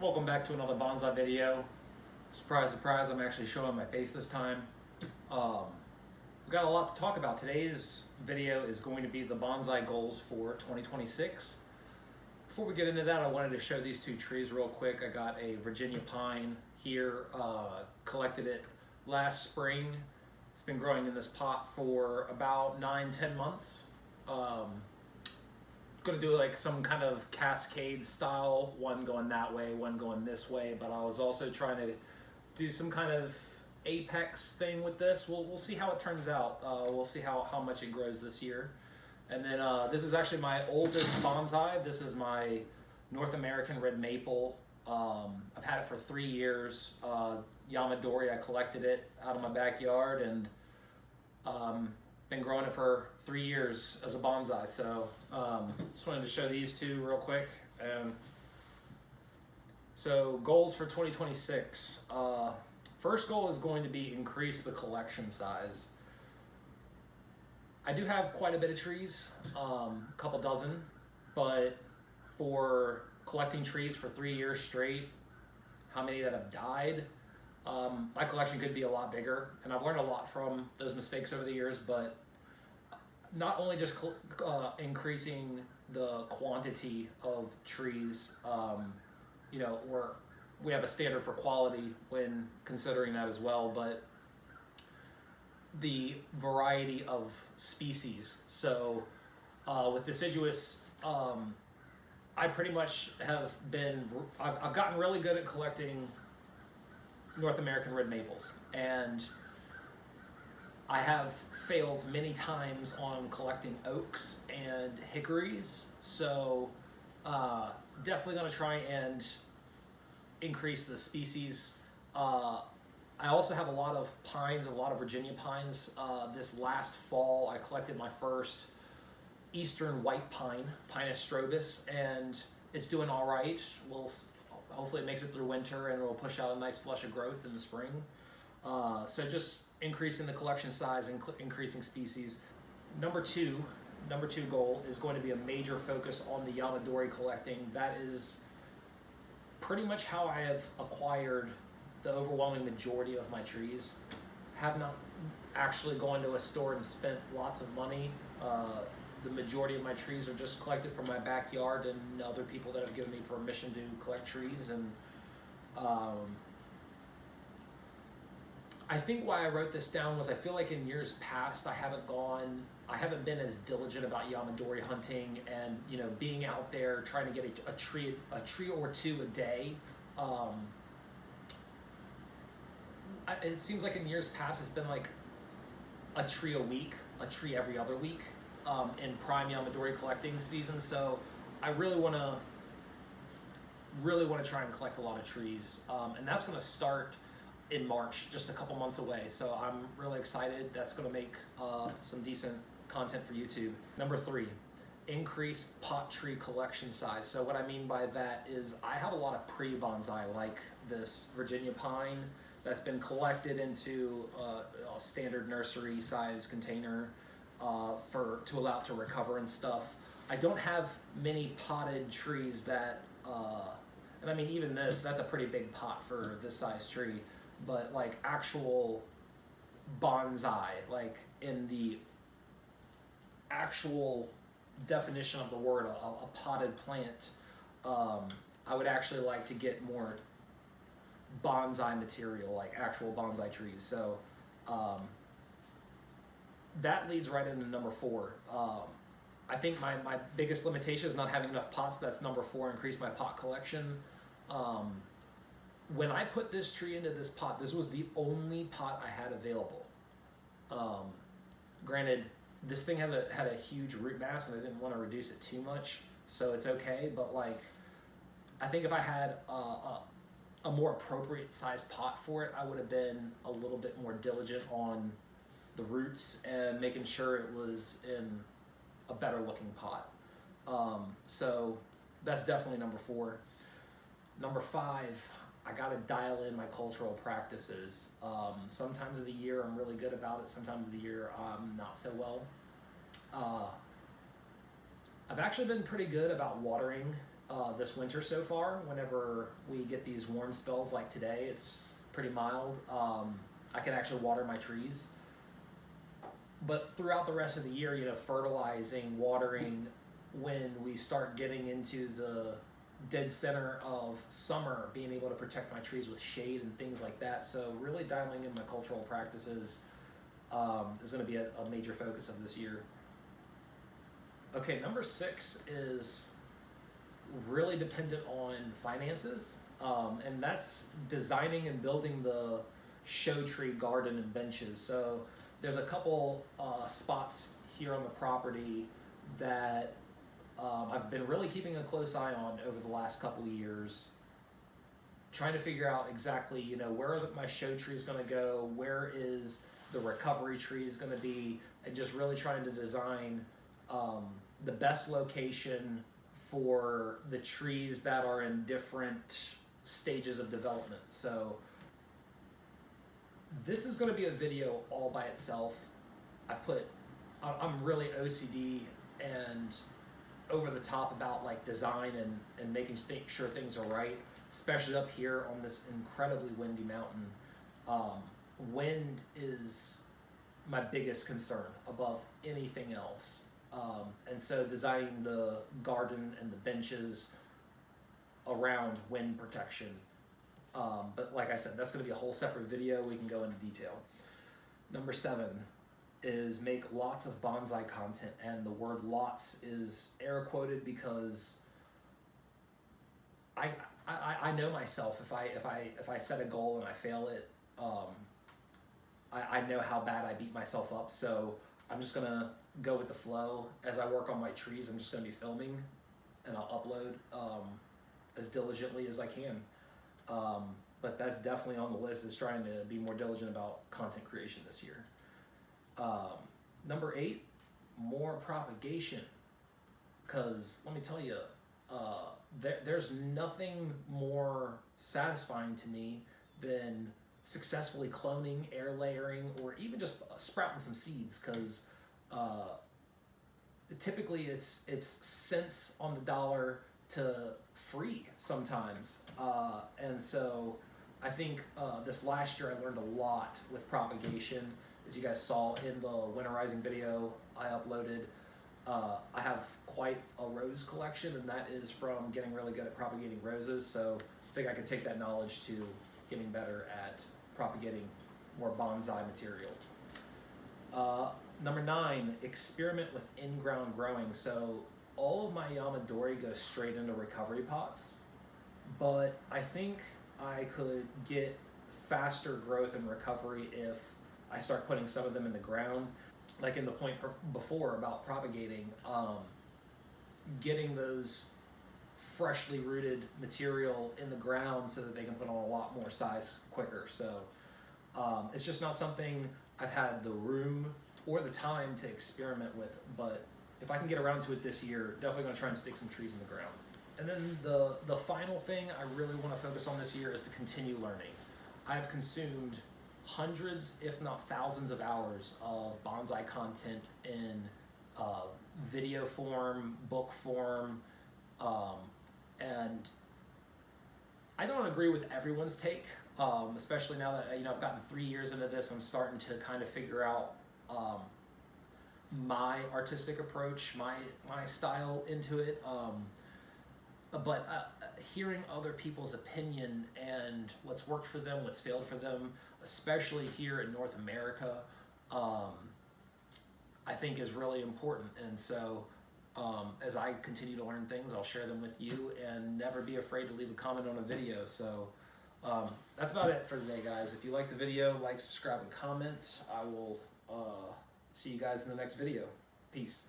Welcome back to another bonsai video. Surprise, surprise, I'm actually showing my face this time. We've got a lot to talk about. Today's video is going to be the bonsai goals for 2026. Before we get into that, I wanted to show these two trees real quick. I got a Virginia pine here, collected it last spring. It's been growing in this pot for about 9-10 months. Gonna do like some kind of cascade style, one going that way, one going this way, but I was also trying to do some kind of apex thing with this. We'll see how it turns out. We'll see how much it grows this year. And then this is actually my oldest bonsai. This is my North American red maple. I've had it for 3 years. Yamadori, I collected it out of my backyard and been growing it for 3 years as a bonsai. So just wanted to show these two real quick. So goals for 2026. First goal is going to be increase the collection size. I do have quite a bit of trees, a couple dozen, but for collecting trees for 3 years straight, how many that have died, my collection could be a lot bigger, and I've learned a lot from those mistakes over the years. But not only just increasing the quantity of trees, you know, we have a standard for quality when considering that as well, but the variety of species. So with deciduous, I pretty much have been, I've gotten really good at collecting North American red maples, and I have failed many times on collecting oaks and hickories. So definitely going to try and increase the species. I also have a lot of pines, a lot of Virginia pines. This last fall, I collected my first eastern white pine, Pinus strobus, and it's doing all right. Hopefully it makes it through winter and it'll push out a nice flush of growth in the spring. So just increasing the collection size and increasing species. Number two goal is going to be a major focus on the Yamadori collecting. That is pretty much how I have acquired the overwhelming majority of my trees. Have not actually gone to a store and spent lots of money. The majority of my trees are just collected from my backyard and other people that have given me permission to collect trees. And I think why I wrote this down was I feel like in years past I haven't been as diligent about Yamadori hunting and, you know, being out there trying to get a tree or two a day. It seems like in years past it's been like a tree a week, a tree every other week in prime Yamadori collecting season. So I really want to try and collect a lot of trees, and that's going to start in March, just a couple months away. So I'm really excited. That's going to make some decent content for YouTube. Number 3, increase pot tree collection size. So what I mean by that is I have a lot of pre-bonsai, like this Virginia pine that's been collected into a standard nursery size container to allow it to recover and stuff. I don't have many potted trees that, and I mean even that's a pretty big pot for this size tree, but like actual bonsai, like in the actual definition of the word, a potted plant, I would actually like to get more bonsai material, like actual bonsai trees. So that leads right into number 4. I think my biggest limitation is not having enough pots. That's number 4, increase my pot collection. When I put this tree into this pot, this was the only pot I had available. Granted, this thing had a huge root mass and I didn't want to reduce it too much, so it's okay, but like, I think if I had a more appropriate size pot for it, I would have been a little bit more diligent on the roots and making sure it was in a better looking pot. So that's definitely number 4. Number 5, I gotta dial in my cultural practices. Sometimes of the year I'm really good about it, sometimes of the year I'm not so well. I've actually been pretty good about watering this winter so far. Whenever we get these warm spells like today, it's pretty mild. I can actually water my trees. But throughout the rest of the year, fertilizing, watering, when we start getting into the dead center of summer, being able to protect my trees with shade and things like that. So really dialing in my cultural practices is going to be a major focus of this year. Okay, number 6 is really dependent on finances, and that's designing and building the show tree garden and benches. So there's a couple spots here on the property that I've been really keeping a close eye on over the last couple of years, trying to figure out exactly, where my show tree is going to go, where is the recovery tree is going to be, and just really trying to design the best location for the trees that are in different stages of development. So this is going to be a video all by itself. I'm really OCD and over the top about like design and making sure things are right, especially up here on this incredibly windy mountain. Wind is my biggest concern above anything else. And so designing the garden and the benches around wind protection. But like I said, that's going to be a whole separate video. We can go into detail. Number 7 is make lots of bonsai content, and the word lots is air quoted because I know myself. If I set a goal and I fail it, I know how bad I beat myself up. So I'm just gonna go with the flow. As I work on my trees, I'm just gonna be filming, and I'll upload as diligently as I can. But that's definitely on the list, is trying to be more diligent about content creation this year. Number 8, more propagation. Because let me tell you, there's nothing more satisfying to me than successfully cloning, air layering, or even just sprouting some seeds. Because typically it's cents on the dollar to free sometimes. And so I think this last year I learned a lot with propagation. As you guys saw in the winterizing video I uploaded, I have quite a rose collection, and that is from getting really good at propagating roses. So I think I can take that knowledge to getting better at propagating more bonsai material. Number 9, experiment with in-ground growing. So all of my Yamadori goes straight into recovery pots, but I think I could get faster growth and recovery if I start putting some of them in the ground. Like in the point before about propagating, getting those freshly rooted material in the ground so that they can put on a lot more size quicker. So it's just not something I've had the room or the time to experiment with, but if I can get around to it this year, definitely gonna try and stick some trees in the ground. And then the final thing I really wanna focus on this year is to continue learning. I've consumed hundreds, if not thousands of hours of bonsai content in video form, book form, and I don't agree with everyone's take, especially now that I've gotten 3 years into this. I'm starting to kind of figure out my artistic approach, my style into it. But hearing other people's opinion and what's worked for them, what's failed for them, especially here in North America, I think is really important. And so as I continue to learn things, I'll share them with you, and never be afraid to leave a comment on a video. So that's about it for today, guys. If you like the video, like, subscribe, and comment. I will see you guys in the next video. Peace.